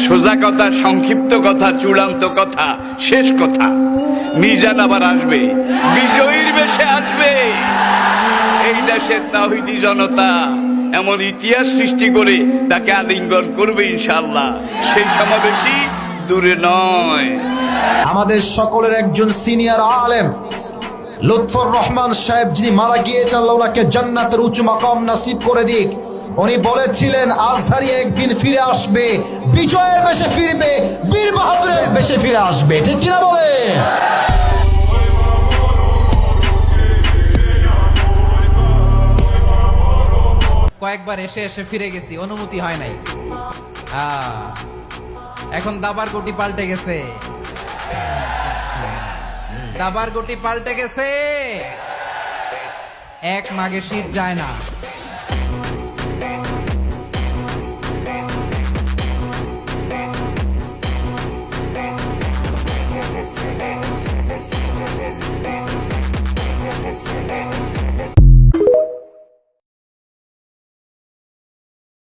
সোজা কথা, সংক্ষিপ্ত কথা, চূড়ান্ত কথা, শেষ কথা, মিজান আবার আসবে, বিজয়ীর বেশে আসবে। এই দেশের তাওহীদি জনতা এমন ইতিহাস সৃষ্টি করে তাকে আলিঙ্গন করবে ইনশাআল্লাহ। সেই সমাবেশই দূরে নয়। আমাদের সকলের একজন সিনিয়র আলেম লুৎফর রহমান সাহেব, যিনি মারা গিয়েছেন, আল্লাহ ওনাকে জান্নাতের উঁচু মাকাম নসিব করে দিক। উনি বলেছিলেন আজহারি একদিন ফিরে আসবে, বিজয়ের বেশে ফিরবে, বীর বাহাদুরের বেশে ফিরে আসবে। ঠিক কিনা বলে? কয়েকবার এসে এসে ফিরে গেছি, অনুমতি হয় নাই। এখন দাবার গুটি পাল্টে গেছে, দাবার গুটি পাল্টে গেছে। এক মাঘে শীত যায় না।